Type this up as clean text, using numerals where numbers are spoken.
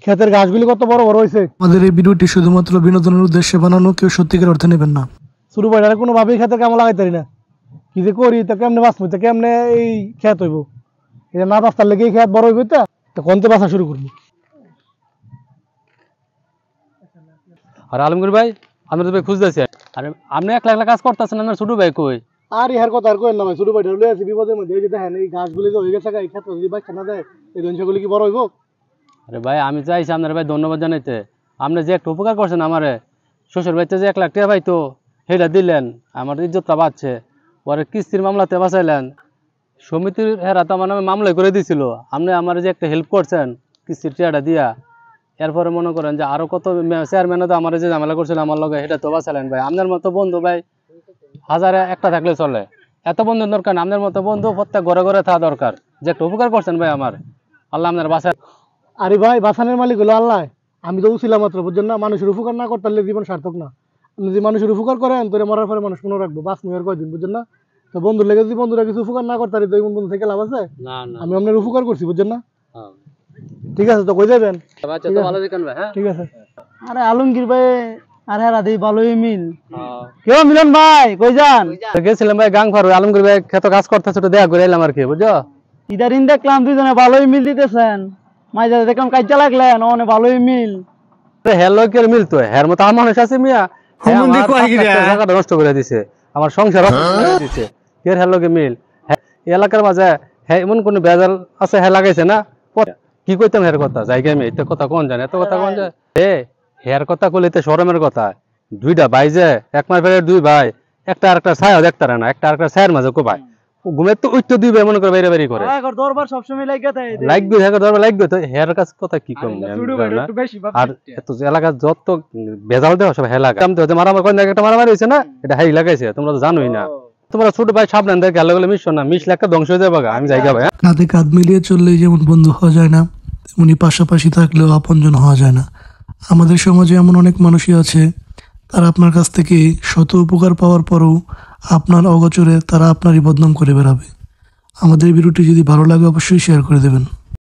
ক্ষেতের ঘাসগুলি কত বড় বড় হয়েছে। আমাদের এই ভিডিওটি শুধুমাত্র বিনোদনের উদ্দেশ্যে বানানো, কেউ সত্যিকার অর্থে নেবেন না। শুরু করে কোনোভাবেই ক্ষেতে কেমন লাগাইতে পারি না, কি যে করি তো কেমনে বাঁচবো, তো কেমনে এই ক্ষেত হইব, এটা না বাঁচতার লেগে এই ক্ষেত বড় হইব, তো কমতে বাঁচা শুরু করবো। আর আলমগীর ভাই আমরা তো ভাই খুঁজতেছি, আর আপনি একলা একলা কাজ করতেছেন, আপনার ছোট ভাই কই? আর ইহার কথা আর কই না ভাই, ছোট ভাইটা লয়ে আছি বিপদের মধ্যে। এই যে দেখেন এই ঘাসগুলি যে হয়ে গেছে, এই ক্ষেত যদি বাচ্চা না দেয় এই ধনসাগুলি কি বড় হইব? আরে ভাই আমি চাইছি আপনার ভাই ধন্যবাদ জানাইতে, আপনি যে একটা উপকার করছেন আমারে, শ্বশুর বাড়িতে যে 1 লাখ টাকা পাইতো সেটা দিলেন, আমার ইজ্জতটা বাঁচছে। পরে কিস্তির মামলাতে বাঁচাইলেন, সমিতির হেরা তো আমার নামে মামলা করে দিয়েছিল, আপনি আমার যে একটা হেল্প করছেন কিস্তির টাকাটা দিয়া। এরপরে মনে করেন যে আরো কত চেয়ারম্যানও তো আমার যে ঝামেলা করছিল আমার লগে, সেটা তো বাঁচালেন ভাই। আপনার মতো বন্ধু ভাই হাজারে একটা থাকলে চলে, এত বন্ধুর দরকার না, আপনার মতো বন্ধু প্রত্যেক ঘরে ঘরে থাকা দরকার। যে একটা উপকার করছেন ভাই আমার, আল্লাহ আপনার বাঁচায়। আরে ভাই বাঁচানোর মালিক হলো আল্লাহ, আমি তো উছিলাম মাত্র, বুঝছেন না? মানুষের উপকার না করতে পারলে জীবন সার্থক না। আপনি যদি মানুষের উপকার করেন তোরে মরার পরে মানুষ মনে রাখবো, বাঁচ মেয়ের কয়দিন, বুঝছেন না? তো বন্ধুর লেগে যদি বন্ধুরা কিছু উপকার না করতে পারি তো এমন বন্ধু থেকে লাভ আছে? আমি আপনার উপকার করছি, বুঝছেন না? ঠিক আছে, তো কই যাবেন? ঠিক আছে। আরে আলমগীর ভাই আর হ্যাঁ রাধে ভালোই মিল। কেউ মিলন ভাই কই যান? গেছিলাম ভাই গাং ফারু, আলমগীর ভাই খেত কাজ করতেছে, তো দেখা করে এলাম আর কি, বুঝছো? ইদারিন দেখলাম দুইজনে ভালোই মিল দিতেছেন, মাঝে দেখলাম কাজটা লাগলেন ওনে ভালোই মিল। হের লোকের মিল তো, হের মতো আমার মানুষ আছে মিয়া, জায়গাটা নষ্ট করে দিছে, আমার সংসার দিছে, হের লোকে মিল। এলাকার মাঝে হ্যাঁ এমন কোন বেজাল আছে হ্যাঁ লাগাইছে না? কি কইতাম হের কথা, জায়গায় মেয়ে এত কথা কোন জানে, এত কথা কোন যায় হের কথা কইলে শরমের কথা। দুইটা ভাই যে এক মাস ফেরে দুই ভাই, একটা আরেকটা ছায়া দেখতে না, একটা আরেকটা ছায়ার মাঝে কো ভাই ঘুমের তো উচ্চ দুই ভাই মনে করে বাইরে বাইরে করে দরবার সবসময় লাগবে, দরবার লাগবে তো হের কাছে কথা কি কম। আর এত এলাকা যত বেজাল দেওয়া সব এলাকা মারামারি কোন জায়গায় একটা মারামারি হয়েছে না, এটা হাই লাগাইছে, তোমরা তো জানোই না। তোমরা ছোট ভাই সাবধান দেখে গেলে গেলে মিশো না, মিশলে একটা ধ্বংস হয়ে যাবে। আমি জায়গা ভাই কাঁধে কাঁধ মিলিয়ে চললেই যেমন বন্ধু হওয়া যায় না, তেমনি পাশাপাশি থাকলেও আপনজন হওয়া যায় না। আমাদের সমাজে এমন অনেক মানুষই আছে, তারা আপনার কাছ থেকে শত উপকার পাওয়ার পরও আপনার অগোচরে তারা আপনারই বদনাম করে বেড়াবে। আমাদের ভিডিওটি যদি ভালো লাগে অবশ্যই শেয়ার করে দেবেন।